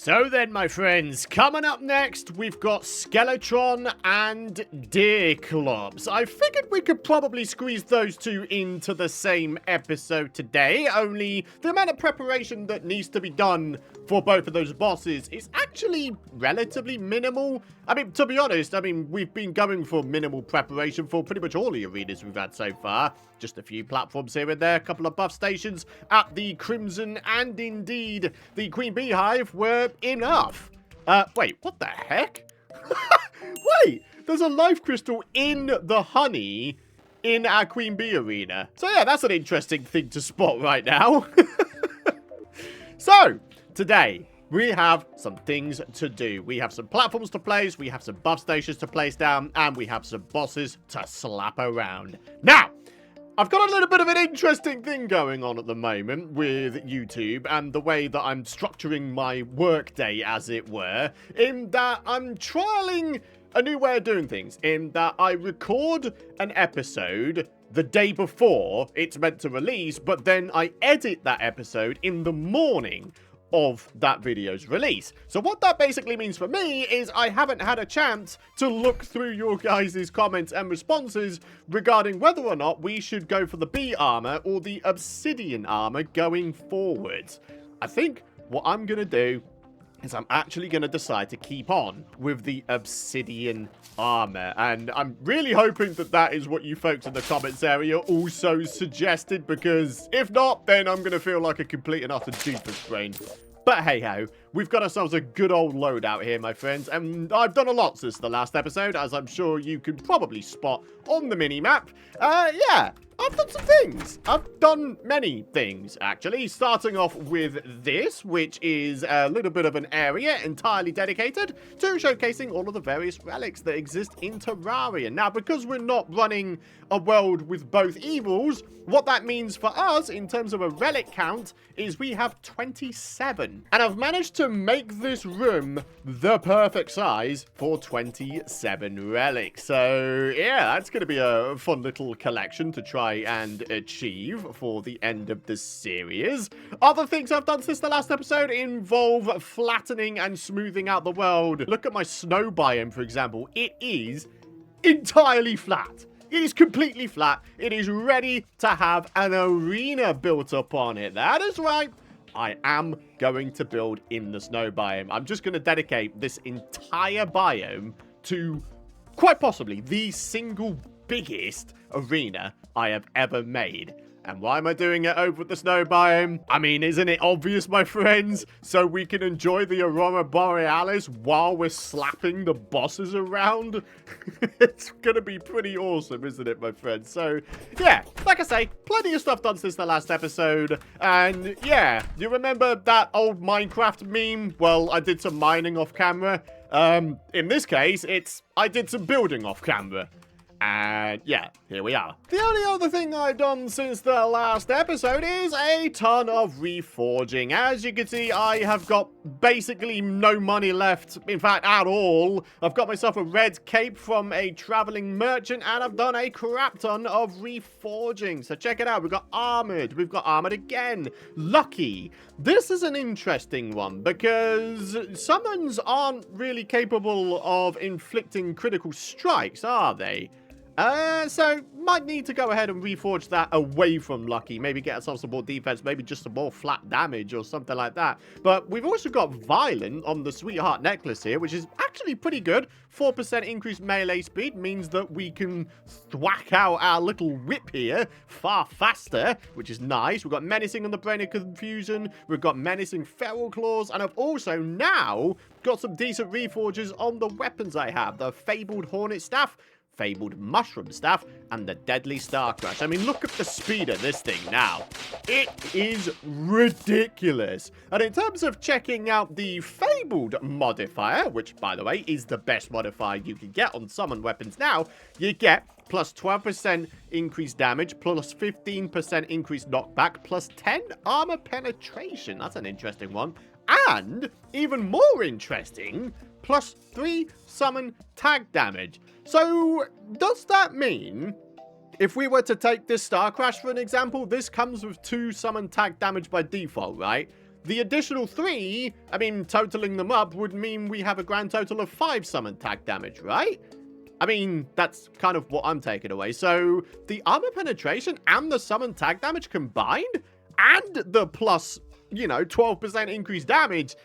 So then, my friends, coming up next, we've got Skeletron and Deerclops. I figured we could probably squeeze those two into the same episode today, only the amount of preparation that needs to be done for both of those bosses is actually relatively minimal. I mean, to be honest, we've been going for minimal preparation for pretty much all the arenas we've had so far. Just a few platforms here and there, a couple of buff stations at the Crimson and indeed the Queen Beehive were enough. Wait, what the heck? Wait, there's a life crystal in the honey in our Queen Bee arena. So yeah, that's an interesting thing to spot right now. So, today, we have some things to do. We have some platforms to place, we have some buff stations to place down, and we have some bosses to slap around. Now, I've got a little bit of an interesting thing going on at the moment with YouTube and the way that I'm structuring my workday, as it were, in that I'm trialing a new way of doing things, in that I record an episode the day before it's meant to release, but then I edit that episode in the morning of that video's release. So what that basically means for me is I haven't had a chance to look through your guys' comments and responses regarding whether or not we should go for the bee armor or the obsidian armor going forward. I think what I'm gonna do is I'm actually going to decide to keep on with the obsidian armor. And I'm really hoping that that is what you folks in the comments area also suggested, because if not, then I'm going to feel like a complete and utter doofus brain. But hey-ho, we've got ourselves a good old loadout here, my friends, and I've done a lot since the last episode, as I'm sure you can probably spot on the mini-map. Yeah, I've done some things. I've done many things, actually, starting off with this, which is a little bit of an area entirely dedicated to showcasing all of the various relics that exist in Terraria. Now, because we're not running a world with both evils, what that means for us in terms of a relic count is we have 27. And I've managed to make this room the perfect size for 27 relics. So, yeah, that's going to be a fun little collection to try and achieve for the end of the series. Other things I've done since the last episode involve flattening and smoothing out the world. Look at my snow biome, for example. It is entirely flat. It is completely flat. It is ready to have an arena built upon it. That is right. I am going to build in the snow biome. I'm just going to dedicate this entire biome to quite possibly the single biggest arena I have ever made. And why am I doing it over at the snow biome? I mean, isn't it obvious, my friends? So we can enjoy the Aurora Borealis while we're slapping the bosses around? It's gonna be pretty awesome, isn't it, my friends? So, yeah, like I say, plenty of stuff done since the last episode. And, yeah, you remember that old Minecraft meme? Well, I did some mining off camera. In this case, I did some building off camera. And yeah, here we are. The only other thing I've done since the last episode is a ton of reforging. As you can see, I have got basically no money left, in fact, at all. I've got myself a red cape from a traveling merchant, and I've done a crap ton of reforging. So check it out. We've got armored again, lucky. This is an interesting one because summons aren't really capable of inflicting critical strikes, are they? So might need to go ahead and reforge that away from lucky. Maybe get ourselves some more defense, maybe just some more flat damage or something like that. But we've also got violent on the sweetheart necklace here, which is actually pretty good. 4% increased melee speed means that we can thwack out our little whip here far faster, which is nice. We've got menacing on the brain of confusion. We've got menacing feral claws, and I've also now got some decent reforges on the weapons I have. The fabled hornet staff, fabled mushroom staff, and the deadly star crash. I mean, look at the speed of this thing now. It is ridiculous. And in terms of checking out the fabled modifier, which by the way is the best modifier you can get on summon weapons now, you get plus 12% increased damage, plus 15% increased knockback, plus 10 armor penetration. That's an interesting one. And even more interesting, plus 3 summon tag damage. So, does that mean if we were to take this Star Crash for an example, this comes with 2 summon tag damage by default, right? the additional 3, I mean, totaling them up would mean we have a grand total of 5 summon tag damage, right? I mean, that's kind of what I'm taking away. So, the armor penetration and the summon tag damage combined, and the plus, 12% increased damage,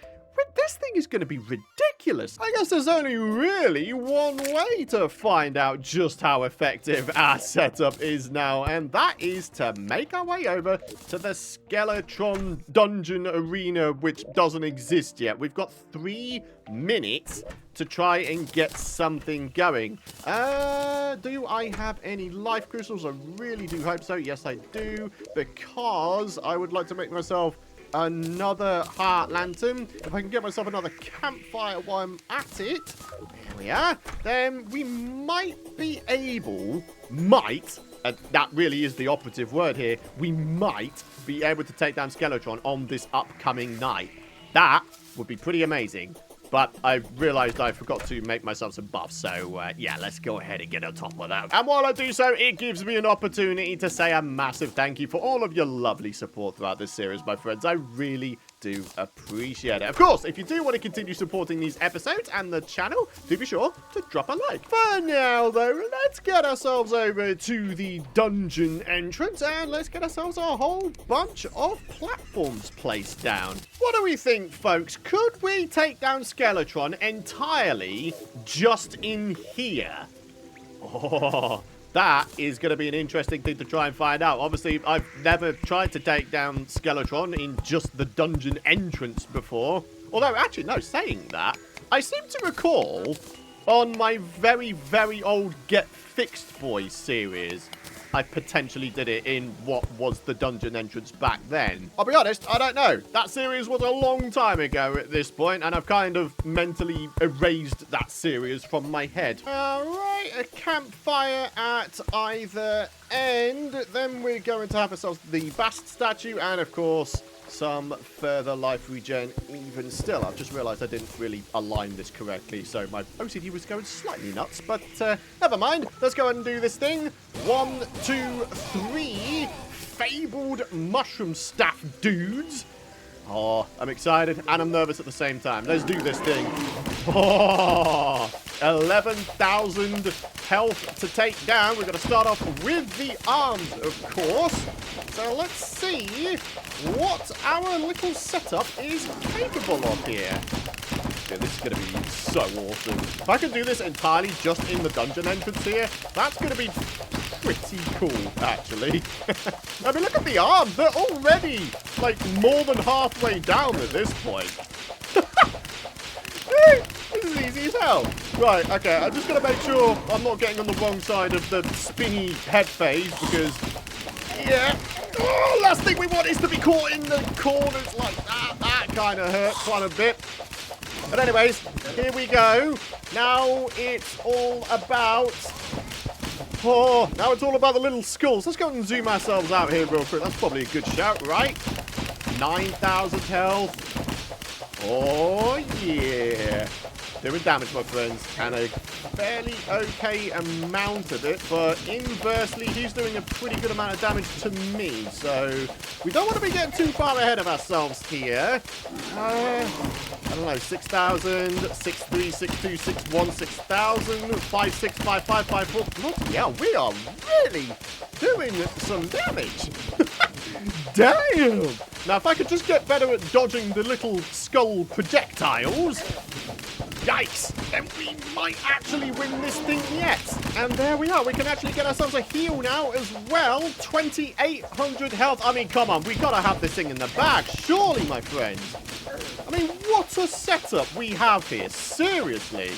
this thing is going to be ridiculous. I guess there's only really one way to find out just how effective our setup is now, and that is to make our way over to the Skeletron dungeon arena, which doesn't exist yet. We've got 3 minutes to try and get something going. Do I have any life crystals? I really do hope so. Yes, I do, because I would like to make myself another heart lantern. If I can get myself another campfire while I'm at it, there we are, then we might be able, that really is the operative word here, we might be able to take down Skeletron on this upcoming night. That would be pretty amazing. But I realized I forgot to make myself some buffs, so yeah, let's go ahead and get on top of that. And while I do so, it gives me an opportunity to say a massive thank you for all of your lovely support throughout this series, my friends. I really do appreciate it. Of course, if you do want to continue supporting these episodes and the channel, do be sure to drop a like. For now, though, let's get ourselves over to the dungeon entrance, and let's get ourselves a whole bunch of platforms placed down. What do we think, folks? Could we take down Skeletron entirely just in here? Oh, that is going to be an interesting thing to try and find out. Obviously, I've never tried to take down Skeletron in just the dungeon entrance before. Although, actually, no, saying that, I seem to recall on my very, very old Get Fixed Boys series, I potentially did it in what was the dungeon entrance back then. I'll be honest, I don't know. That series was a long time ago at this point, and I've kind of mentally erased that series from my head. Alright, a campfire at either end. Then we're going to have ourselves the Bast statue, and of course, some further life regen even still. I've just realized I didn't really align this correctly, so my OCD was going slightly nuts, but never mind. Let's go ahead and do this thing. 1, 2, 3 fabled mushroom staff dudes. Oh, I'm excited and I'm nervous at the same time. Let's do this thing. Oh, 11,000 health to take down. We're going to start off with the arms, of course. So let's see what our little setup is capable of here. Okay, this is going to be so awesome. If I can do this entirely just in the dungeon entrance here, that's going to be pretty cool, actually. I mean, look at the arms. They're already, like, more than halfway down at this point. This is easy as hell. Right, okay, I'm just going to make sure I'm not getting on the wrong side of the spinny head phase, because, yeah. Oh, last thing we want is to be caught in the corners like that. That kind of hurt quite a bit. But anyways, here we go. Now it's all about... Oh, now it's all about the little skulls. Let's go and zoom ourselves out here real quick. That's probably a good shout, right? 9,000 health. Oh, yeah. Doing damage, my friends, and a fairly okay amount of it, but inversely, he's doing a pretty good amount of damage to me, so we don't want to be getting too far ahead of ourselves here. I don't know, 6,000, 6,3, 6,2, 6,1, 6,000, 5, 6, 5, 5, 5, 4. Bloody hell, we are really doing some damage. Damn! Now, if I could just get better at dodging the little skull projectiles, yikes, then we might actually win this thing yet. And there we are. We can actually get ourselves a heal now as well. 2,800 health. I mean, come on. We got to have this thing in the bag. Surely, my friends. I mean, what a setup we have here. Seriously.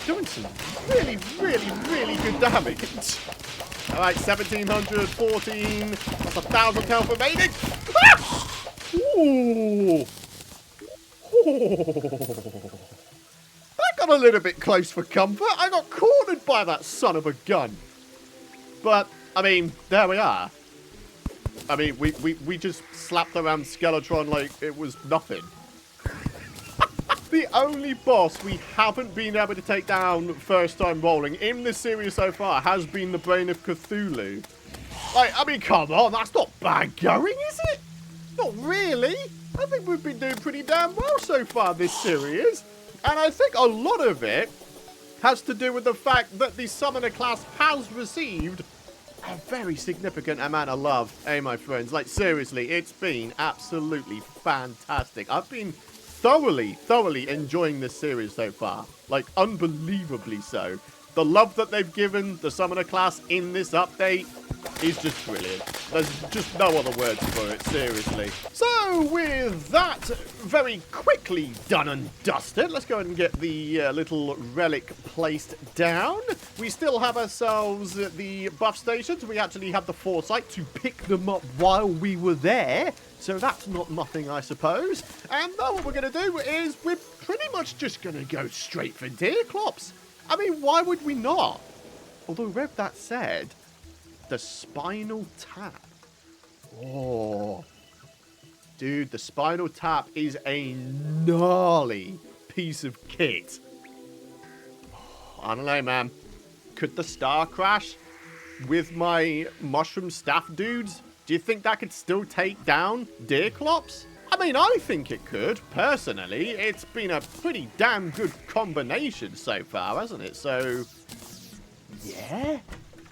Doing some really, really, really good damage. All right, 1,700, 14. That's 1,000 health remaining. Ah! Ooh. That got a little bit close for comfort. I got cornered by that son of a gun. But, I mean, there we are. I mean, we just slapped around Skeletron like it was nothing. The only boss we haven't been able to take down first time rolling in this series so far has been the Brain of Cthulhu. Like, I mean, come on, that's not bad going, is it? Not really. I think we've been doing pretty damn well so far this series. And I think a lot of it has to do with the fact that the Summoner class has received a very significant amount of love. Hey, my friends, like, seriously, it's been absolutely fantastic. I've been thoroughly enjoying this series so far. Like, unbelievably so. The love that they've given the Summoner class in this update is just brilliant. There's just no other words for it, seriously. So, with that very quickly done and dusted, let's go ahead and get the little relic placed down. We still have ourselves the buff stations. We actually had the foresight to pick them up while we were there. So that's not nothing, I suppose. And now what we're going to do is we're pretty much just going to go straight for Deerclops. I mean, why would we not? Although, with that said, the Spinal Tap. Oh. Dude, the Spinal Tap is a gnarly piece of kit. Oh, I don't know, man. Could the Star Crash with my Mushroom Staff dudes, do you think that could still take down Deerclops? I mean, I think it could, personally. It's been a pretty damn good combination so far, hasn't it? So, yeah.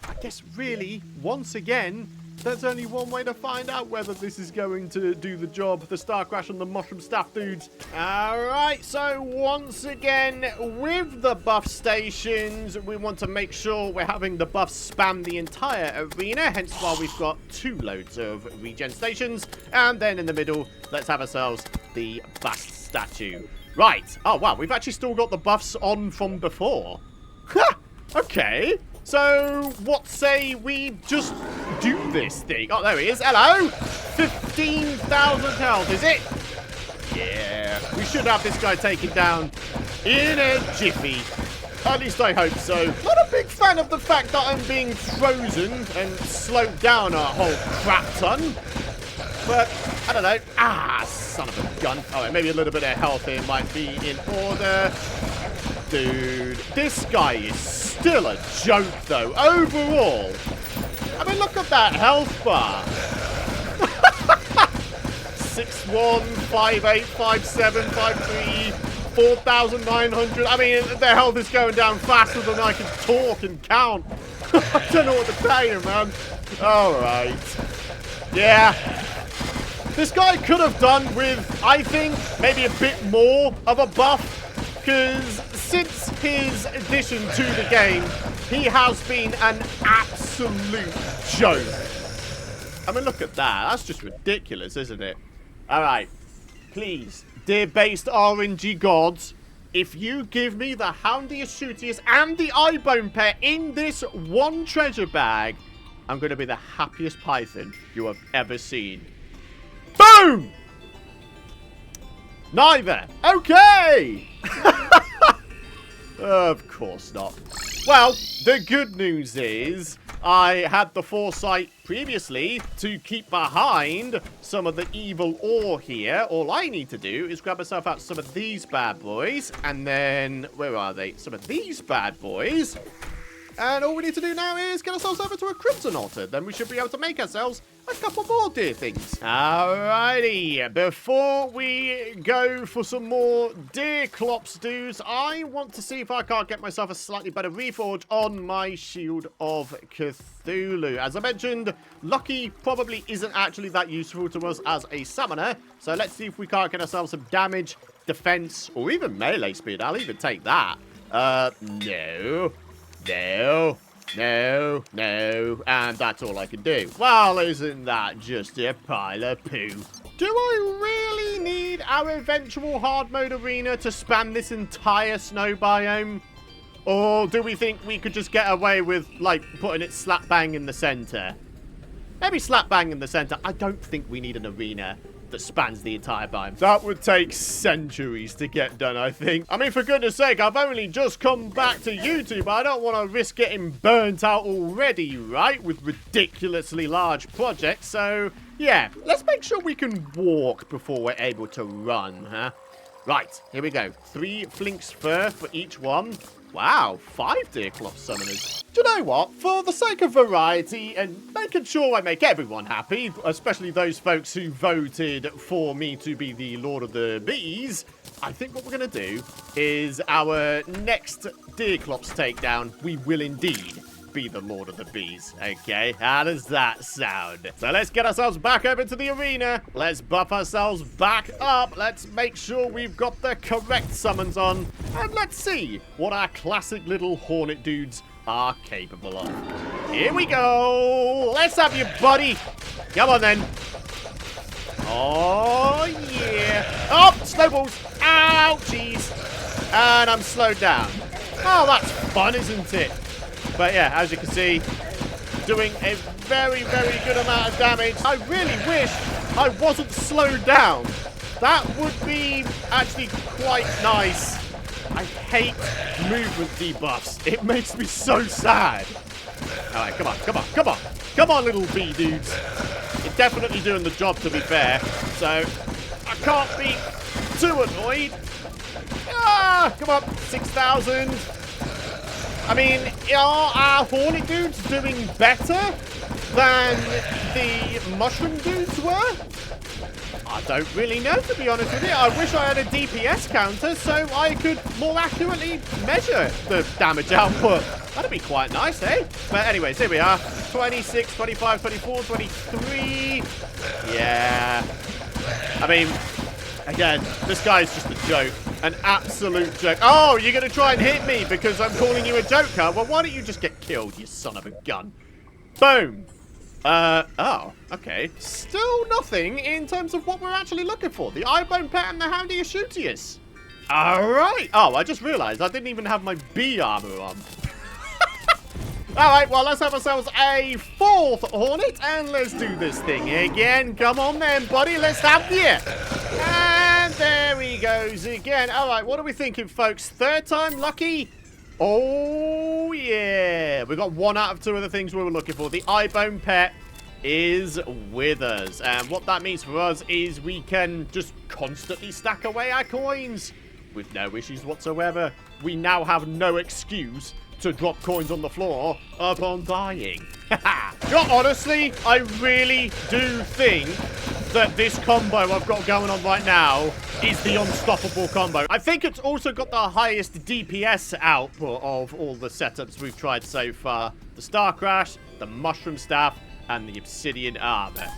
I guess, really, once again, there's only one way to find out whether this is going to do the job. The Star Crash and the Mushroom Staff dudes. Alright, so once again, with the buff stations, we want to make sure we're having the buffs span the entire arena. Hence why we've got 2 loads of regen stations. And then in the middle, let's have ourselves the bust statue. Right. Oh, wow. We've actually still got the buffs on from before. Ha! Okay. So, what say we just do this thing? Oh, there he is. Hello! 15,000 health, is it? Yeah. We should have this guy taken down in a jiffy. At least I hope so. Not a big fan of the fact that I'm being frozen and slowed down a whole crap ton. But, I don't know. Ah, son of a gun. Oh, maybe a little bit of health here might be in order. Dude, this guy is still a joke, though, overall. I mean, look at that health bar. 6'1", 5'8", 5'7", 5'3", 4,900. I mean, their health is going down faster than I can talk and count. I don't know what to tell you, man. All right. Yeah. This guy could have done with, I think, maybe a bit more of a buff. Because since his addition to the game, he has been an absolute joke. I mean, look at that. That's just ridiculous, isn't it? All right. Please, dear based RNG gods, if you give me the Houndiest, Shootiest, and the Eyebone pair in this one treasure bag, I'm going to be the happiest Python you have ever seen. Boom! Neither. Okay! Of course not. Well, the good news is I had the foresight previously to keep behind some of the evil ore here. All I need to do is grab myself out some of these bad boys. And then, where are they? Some of these bad boys. And all we need to do now is get ourselves over to a Crimson Altar. Then we should be able to make ourselves a couple more deer things. Alrighty, before we go for some more Deerclops dudes, I want to see if I can't get myself a slightly better reforge on my Shield of Cthulhu. As I mentioned, Lucky probably isn't actually that useful to us as a summoner, so let's see if we can't get ourselves some damage, defense, or even melee speed. I'll even take that. No. No, no, no, and that's all I can do. Well, isn't that just a pile of poo? Do I really need our eventual hard mode arena to span this entire snow biome? Or do we think we could just get away with, like, putting it slap bang in the center? Maybe slap bang in the center. I don't think we need an arena that spans the entire biome. That would take centuries to get done, I think. I mean, for goodness sake, I've only just come back to YouTube. I don't want to risk getting burnt out already, right? With ridiculously large projects. So, yeah, let's make sure we can walk before we're able to run, huh? Right, here we go. 3 Flink's fur for each one. Wow, 5 Deerclops summoners. Do you know what? For the sake of variety and making sure I make everyone happy, especially those folks who voted for me to be the Lord of the Bees, I think what we're going to do is our next Deerclops takedown, we will indeed be the Lord of the Bees. Okay, how does that sound? So let's get ourselves back over to the arena. Let's buff ourselves back up. Let's make sure we've got the correct summons on. And let's see what our classic little hornet dudes are capable of. Here we go. Let's have you, buddy. Come on, then. Oh, yeah. Oh, snowballs. Ow, jeez. And I'm slowed down. Oh, that's fun, isn't it? But yeah, as you can see, doing a very, very good amount of damage. I really wish I wasn't slowed down. That would be actually quite nice. I hate movement debuffs. It makes me so sad. All right, come on, come on, come on. Come on, little bee dudes. You're definitely doing the job, to be fair. So I can't be too annoyed. Ah, come on, 6,000. I mean, are our hornet dudes doing better than the mushroom dudes were? I don't really know, to be honest with you. I wish I had a DPS counter so I could more accurately measure the damage output. That'd be quite nice, eh? But anyways, here we are. 26, 25, 24, 23. Yeah. I mean, again, this guy's just a joke. An absolute joke. Oh, you're going to try and hit me because I'm calling you a joker? Well, why don't you just get killed, you son of a gun? Boom. Oh, okay. Still nothing in terms of what we're actually looking for. The Eyebone Pet and the Houndy Ashutius. All right. Oh, I just realized I didn't even have my bee armor on. All right, well, let's have ourselves a 4th Hornet, and let's do this thing again. Come on then, buddy. Let's have you. And there he goes again. All right, what are we thinking, folks? 3rd time lucky? Oh, yeah. We got 1 out of 2 of the things we were looking for. The Eyebone Pet is with us. And what that means for us is we can just constantly stack away our coins with no issues whatsoever. We now have no excuse to drop coins on the floor upon dying. Honestly, I really do think that this combo I've got going on right now is the unstoppable combo. I think it's also got the highest DPS output of all the setups we've tried so far. The Star Crash, the Mushroom Staff, and the Obsidian Armor.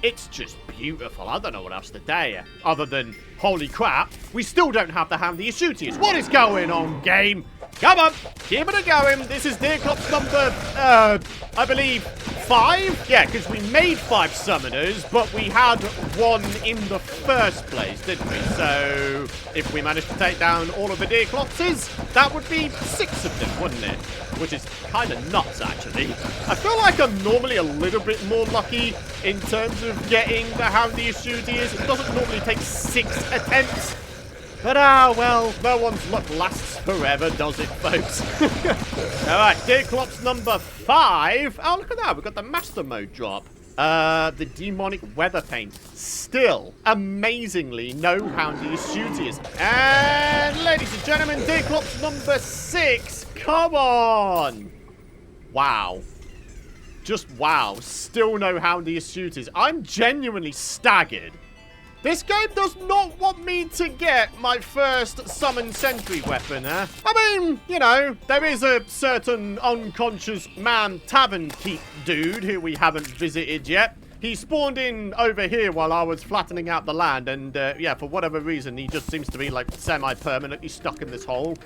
It's just beautiful. I don't know what else to say other than, holy crap, we still don't have the Houndy Ashutius. What is going on, game? Come on, keep it going. This is Deerclops number, I believe, 5? Yeah, because we made 5 summoners, but we had 1 in the first place, didn't we? So, if we managed to take down all of the Deerclopses, that would be 6 of them, wouldn't it? Which is kind of nuts, actually. I feel like I'm normally a little bit more lucky in terms of getting the Houndy Ashutius. It doesn't normally take 6 attempts. But, well, no one's luck lasts forever, does it, folks? All right, Deerclops number 5. Oh, look at that. We've got the Master Mode drop. The Demonic Weather Paint. Still, amazingly, no Houndy Ashutius. And, ladies and gentlemen, Deerclops number 6. Come on. Wow. Just wow. Still no Houndy Ashutius. I'm genuinely staggered. This game does not want me to get my first summon sentry weapon, huh? I mean, you know, there is a certain unconscious man Tavernkeep dude who we haven't visited yet. He spawned in over here while I was flattening out the land, and yeah, for whatever reason, he just seems to be like semi-permanently stuck in this hole.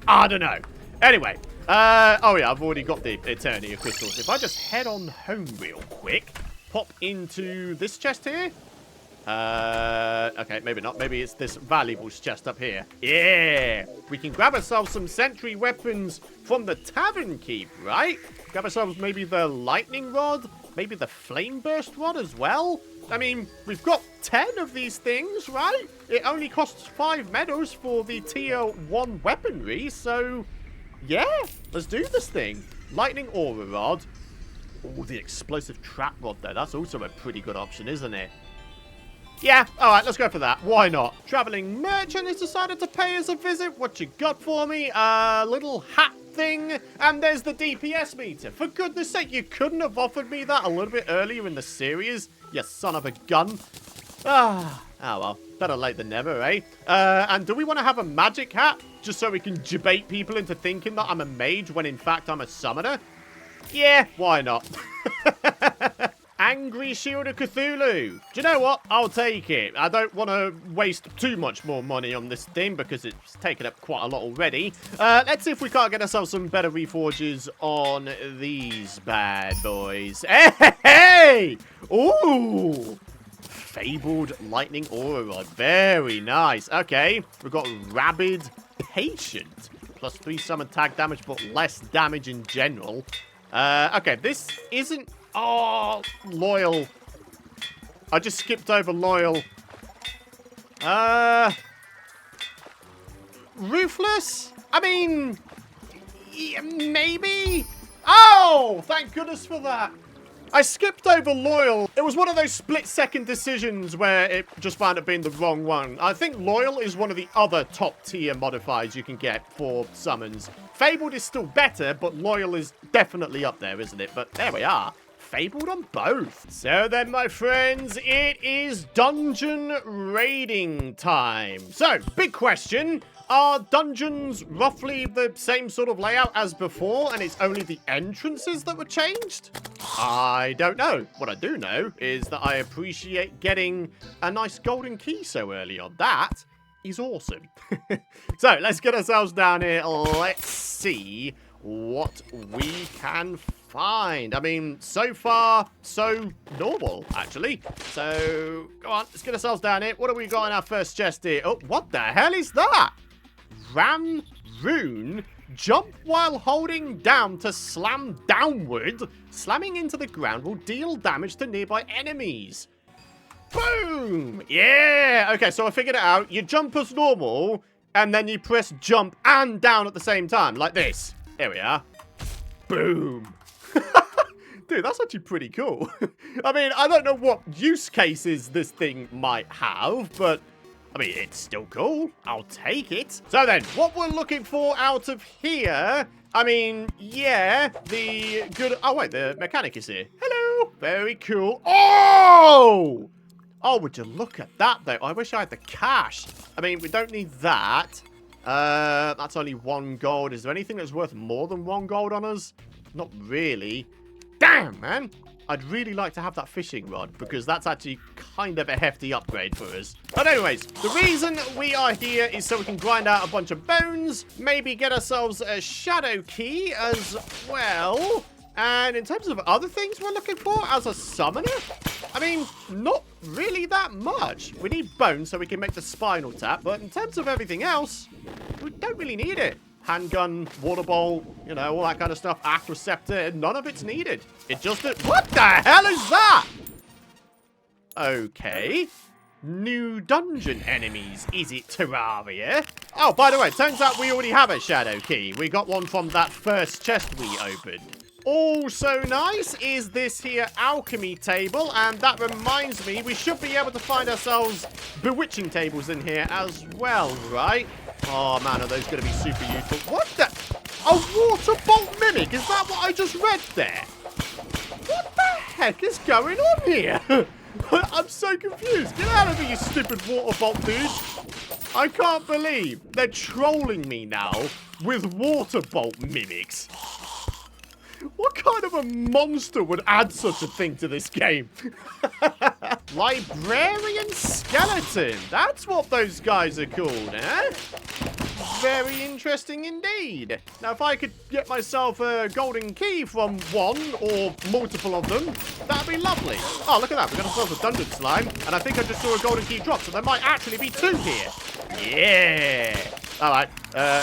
I don't know. Anyway, oh yeah, I've already got the Eternity of Crystals. If I just head on home real quick, pop into this chest here. Okay, maybe not. Maybe it's this valuables chest up here. Yeah! We can grab ourselves some sentry weapons from the Tavernkeep, right? Grab ourselves maybe the lightning rod, maybe the flame burst rod as well. I mean, we've got 10 of these things, right? It only costs 5 medals for the tier 1 weaponry, so yeah, let's do this thing. Lightning aura rod. Oh, the explosive trap rod though. That's also a pretty good option, isn't it? Yeah, alright, let's go for that. Why not? Traveling merchant has decided to pay us a visit. What you got for me? A little hat thing. And there's the DPS meter. For goodness sake, you couldn't have offered me that a little bit earlier in the series, you son of a gun. Oh well, better late than never, eh? And do we want to have a magic hat? Just so we can debate people into thinking that I'm a mage when in fact I'm a summoner? Yeah, why not? Angry Shield of Cthulhu. Do you know what? I'll take it. I don't want to waste too much more money on this thing because it's taken up quite a lot already. Let's see if we can't get ourselves some better reforges on these bad boys. Hey! Ooh! Fabled Lightning Aura Rod. Very nice. Okay, we've got Rabid Patient. +3 summon tag damage, but less damage in general. Okay, this isn't... Oh, Loyal. I just skipped over Loyal. Ruthless? I mean... Yeah, maybe? Oh, thank goodness for that. I skipped over Loyal. It was one of those split-second decisions where it just wound up being the wrong one. I think Loyal is one of the other top-tier modifiers you can get for summons. Fabled is still better, but Loyal is definitely up there, isn't it? But there we are. Fabled on both. So then, my friends, it is dungeon raiding time. So, big question. Are dungeons roughly the same sort of layout as before, and it's only the entrances that were changed? I don't know. What I do know is that I appreciate getting a nice golden key so early on. That is awesome. So, let's get ourselves down here. Let's see what we can find. I mean, so far, so normal, actually. So, go on, let's get ourselves down here. What have we got in our first chest here? Oh, what the hell is that? Ram Rune. Jump while holding down to slam downward. Slamming into the ground will deal damage to nearby enemies. Boom! Yeah! Okay, so I figured it out. You jump as normal, and then you press jump and down at the same time, like this. There we are. Boom. Dude, that's actually pretty cool. I mean, I don't know what use cases this thing might have, but I mean, it's still cool. I'll take it. So then, what we're looking for out of here, I mean, yeah, the good... Oh, wait, the mechanic is here. Hello. Very cool. Oh! Oh, would you look at that, though? I wish I had the cash. I mean, we don't need that. That's only 1 gold. Is there anything that's worth more than 1 gold on us? Not really. Damn, man. I'd really like to have that fishing rod, because that's actually kind of a hefty upgrade for us. But anyways, the reason we are here is so we can grind out a bunch of bones, maybe get ourselves a shadow key as well. And in terms of other things we're looking for as a summoner, I mean, not really that much. We need bones so we can make the spinal tap, but in terms of everything else, we don't really need it. Handgun, water bowl, you know, all that kind of stuff. Arc receptor, none of it's needed. It just... What the hell is that? Okay. New dungeon enemies. Is it Terraria? Oh, by the way, turns out we already have a shadow key. We got one from that first chest we opened. Also nice is this here alchemy table, and that reminds me, we should be able to find ourselves bewitching tables in here as well, right? Oh man, are those going to be super useful? What the? A water bolt mimic? Is that what I just read there? What the heck is going on here? I'm so confused. Get out of here, you stupid water bolt dude. I can't believe they're trolling me now with water bolt mimics. What kind of a monster would add such a thing to this game? Librarian Skeleton. That's what those guys are called, eh? Very interesting indeed. Now, if I could get myself a golden key from one or multiple of them, that'd be lovely. Oh, look at that. We got ourselves a dungeon slime, and I think I just saw a golden key drop, so there might actually be 2 here. Yeah. All right.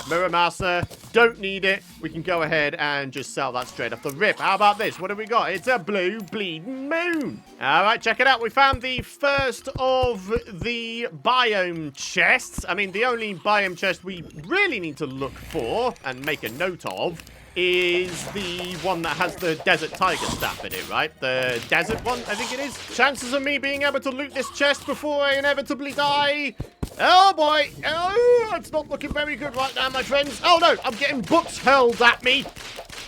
Mirror Master. Don't need it. We can go ahead and just sell that straight off the rip. How about this? What have we got? It's a blue bleeding moon. All right, check it out. We found the first of the biome chests. I mean, the only biome chest we really need to look for and make a note of is the one that has the desert tiger staff in it, right? The desert one, I think it is. Chances of me being able to loot this chest before I inevitably die. Oh, boy. Oh, it's not looking very good right now, my friends. Oh, no, I'm getting books hurled at me.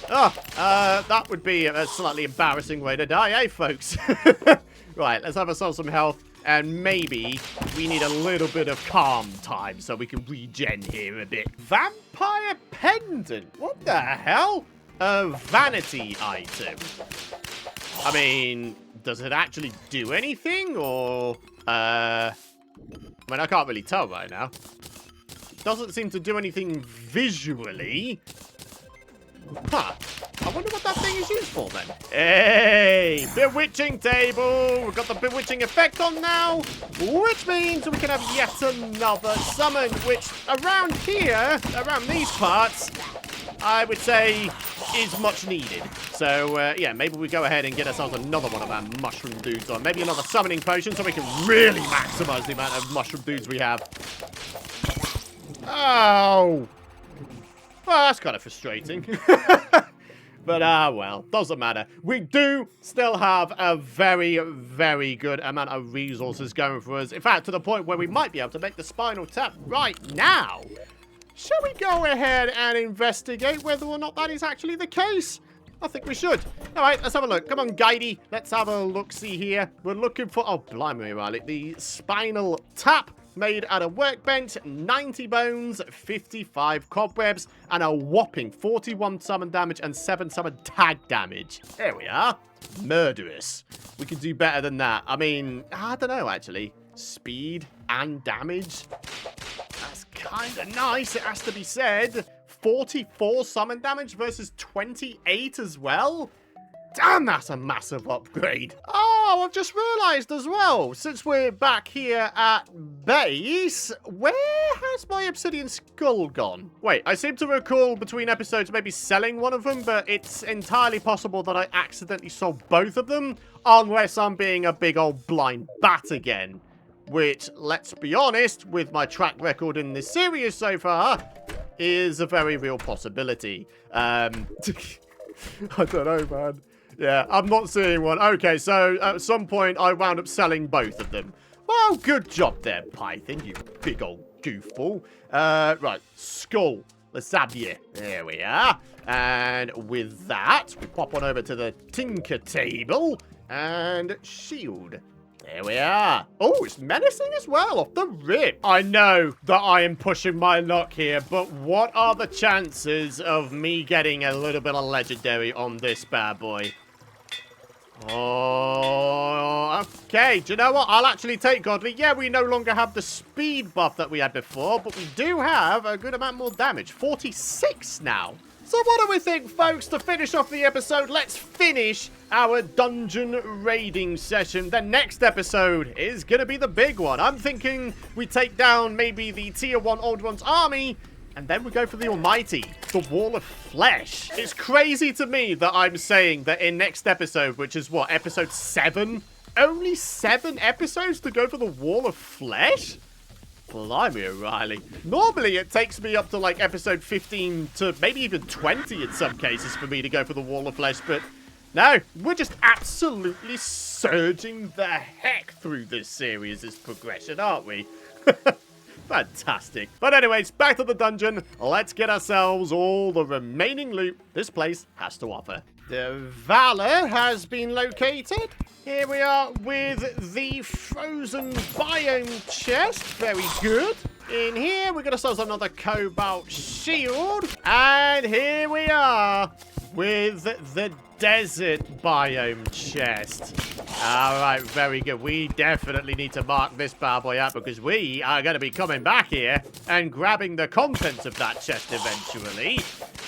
Oh, that would be a slightly embarrassing way to die, eh, folks? Right, let's have ourselves some health. And maybe we need a little bit of calm time so we can regen here a bit. Vampire pendant? What the hell? A vanity item. I mean, does it actually do anything? Or, I mean, I can't really tell right now. Doesn't seem to do anything visually. Huh. I wonder what that thing is used for then. Hey, bewitching table. We've got the bewitching effect on now, which means we can have yet another summon, which around here, around these parts, I would say is much needed. So, yeah, maybe we go ahead and get ourselves another one of our mushroom dudes on. Maybe another summoning potion so we can really maximize the amount of mushroom dudes we have. Oh. Well, that's kind of frustrating. But, well, doesn't matter. We do still have a very, very good amount of resources going for us. In fact, to the point where we might be able to make the spinal tap right now. Shall we go ahead and investigate whether or not that is actually the case? I think we should. All right, let's have a look. Come on, Guidey. Let's have a look-see here. We're looking for, oh, blimey, Riley, the spinal tap. Made out of workbench, 90 bones, 55 cobwebs, and a whopping 41 summon damage and 7 summon tag damage. There we are. Murderous. We can do better than that. I mean, I don't know, actually. Speed and damage. That's kind of nice, it has to be said. 44 summon damage versus 28 as well. Damn, that's a massive upgrade. Oh, I've just realized as well, since we're back here at base, where has my obsidian skull gone? Wait, I seem to recall between episodes maybe selling one of them, but it's entirely possible that I accidentally sold both of them, unless I'm being a big old blind bat again. Which, let's be honest, with my track record in this series so far, is a very real possibility. I don't know, man. Yeah, I'm not seeing one. Okay, so at some point, I wound up selling both of them. Well, good job there, Python, you big old goofball. Right, skull. Let's have you. There we are. And with that, we pop on over to the tinker table. And shield. There we are. Oh, it's menacing as well, off the rip. I know that I am pushing my luck here, but what are the chances of me getting a little bit of legendary on this bad boy? Oh, okay. Do you know what? I'll actually take Godly. Yeah, we no longer have the speed buff that we had before, but we do have a good amount more damage. 46 now. So what do we think, folks? To finish off the episode, let's finish our dungeon raiding session. The next episode is going to be the big one. I'm thinking we take down maybe the Tier 1 Old One's army, and then we go for the almighty, the Wall of Flesh. It's crazy to me that I'm saying that in next episode, which is what, episode 7? Only 7 episodes to go for the Wall of Flesh? Blimey, O'Reilly. Normally, it takes me up to, like, episode 15 to maybe even 20 in some cases for me to go for the Wall of Flesh, but no, we're just absolutely surging the heck through this series' progression, aren't we? Fantastic. But anyways, back to the dungeon. Let's get ourselves all the remaining loot this place has to offer. The Valor has been located. Here we are with the frozen biome chest. Very good. In here, we got ourselves another cobalt shield. And here we are with the desert biome chest. All right, very good. We definitely need to mark this bad boy up because we are going to be coming back here and grabbing the contents of that chest eventually.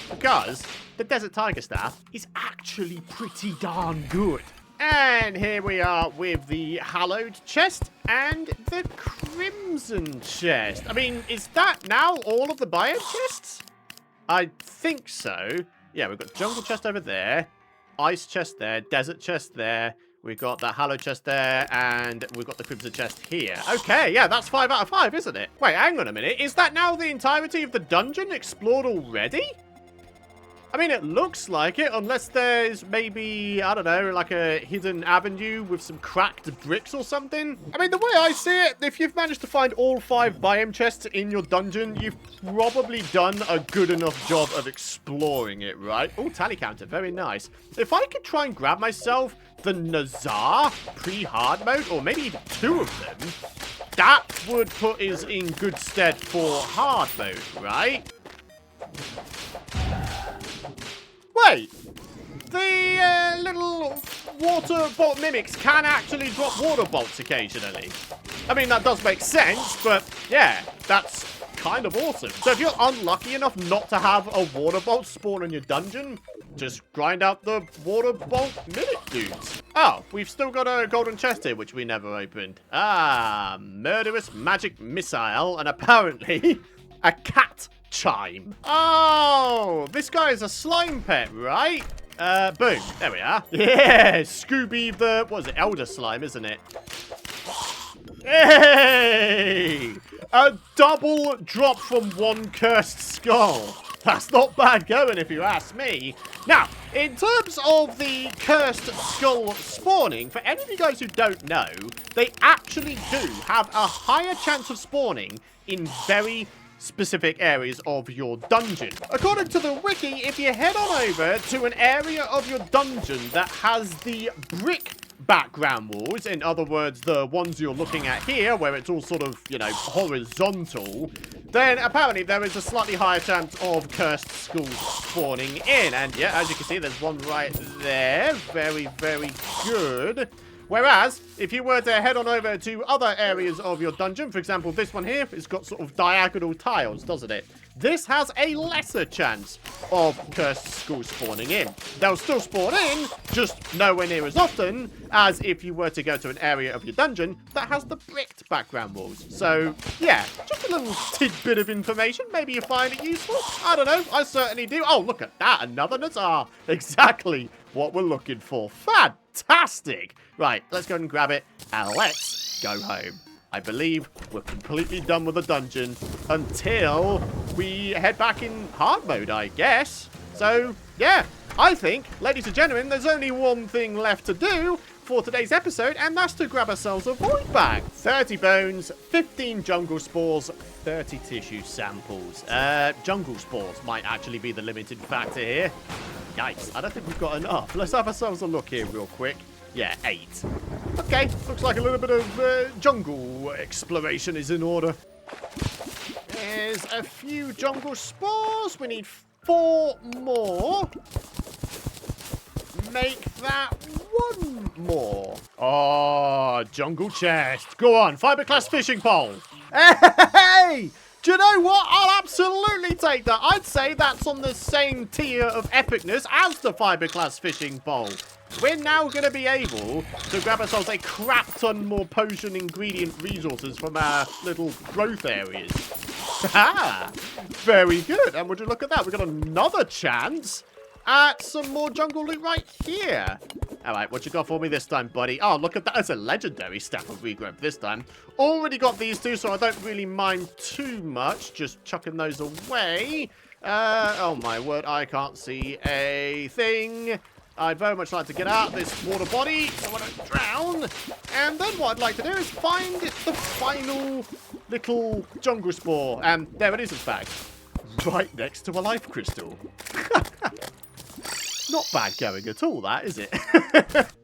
Because the desert tiger staff is actually pretty darn good. And here we are with the hallowed chest and the crimson chest. I mean, is that now all of the biome chests? I think so. Yeah, we've got jungle chest over there, ice chest there, desert chest there. We've got that hallowed chest there, and we've got the crimson chest here. Okay, yeah, that's 5 out of 5, isn't it? Wait, hang on a minute. Is that now the entirety of the dungeon explored already? I mean, it looks like it, unless there's maybe, I don't know, like a hidden avenue with some cracked bricks or something. I mean, the way I see it, if you've managed to find all 5 biome chests in your dungeon, you've probably done a good enough job of exploring it, right? Oh, tally counter, very nice. If I could try and grab myself the Nazar pre-hard mode, or maybe even 2 of them, that would put us in good stead for hard mode, right? Wait, the little water bolt mimics can actually drop water bolts occasionally. I mean, that does make sense, but yeah, that's kind of awesome. So if you're unlucky enough not to have a water bolt spawn in your dungeon, just grind out the water bolt mimic dudes. Oh, we've still got a golden chest here, which we never opened. Ah, murderous magic missile, and apparently a cat chime. Oh, this guy is a slime pet, right? Boom. There we are. Yeah, Scooby the, what is it, elder slime, isn't it? Hey! A double drop from 1 cursed skull. That's not bad going, if you ask me. Now, in terms of the cursed skull spawning, for any of you guys who don't know, they actually do have a higher chance of spawning in very specific areas of your dungeon. According to the wiki, if you head on over to an area of your dungeon that has the brick background walls, in other words, the ones you're looking at here, where it's all sort of, you know, horizontal, then apparently there is a slightly higher chance of cursed skulls spawning in. And yeah, as you can see, there's one right there. Very, very good. Whereas, if you were to head on over to other areas of your dungeon, for example, this one here, it's got sort of diagonal tiles, doesn't it? This has a lesser chance of cursed skulls spawning in. They'll still spawn in, just nowhere near as often as if you were to go to an area of your dungeon that has the bricked background walls. So, yeah, just a little tidbit of information. Maybe you find it useful. I don't know. I certainly do. Oh, look at that. Another Nazar. Exactly what we're looking for. Fantastic. Right, let's go and grab it, and let's go home. I believe we're completely done with the dungeon until we head back in hard mode, I guess. So, yeah, I think, ladies and gentlemen, there's only one thing left to do for today's episode, and that's to grab ourselves a void bag. 30 bones, 15 jungle spores, 30 tissue samples. Jungle spores might actually be the limiting factor here. Yikes, I don't think we've got enough. Let's have ourselves a look here real quick. Yeah, 8. Okay, looks like a little bit of jungle exploration is in order. There's a few jungle spores. We need 4 more. Make that 1 more. Oh, jungle chest. Go on, fiberglass fishing pole. Hey! Do you know what? I'll absolutely take that. I'd say that's on the same tier of epicness as the fiberglass fishing pole. We're now going to be able to grab ourselves a crap ton more potion ingredient resources from our little growth areas. Ha! Very good. And would you look at that? We've got another chance at some more jungle loot right here. All right, what you got for me this time, buddy? Oh, look at that. That's a legendary staff of regrowth this time. Already got these 2, so I don't really mind too much. Just chucking those away. Oh, my word. I can't see a thing. I'd very much like to get out of this water body so I don't drown. And then what I'd like to do is find the final little jungle spore. And there it is, in fact. Right next to a life crystal. Not bad going at all, that, is it?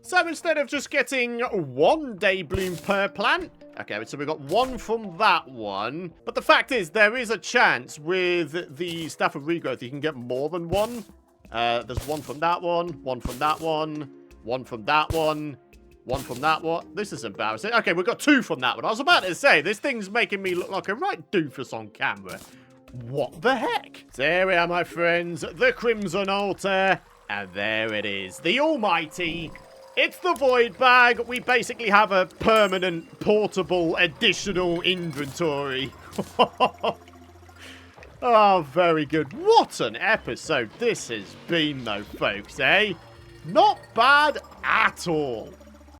So instead of just getting 1 day bloom per plant, okay, so we've got 1 from that one. But the fact is, there is a chance with the staff of regrowth you can get more than 1. There's 1 from that one, 1 from that one, 1 from that one, 1 from that one. This is embarrassing. Okay, we've got 2 from that one. I was about to say, this thing's making me look like a right doofus on camera. What the heck? So here we are, my friends, the Crimson Altar. And there it is, the almighty. It's the void bag. We basically have a permanent, portable, additional inventory. Oh, very good. What an episode this has been, though, folks, eh? Not bad at all.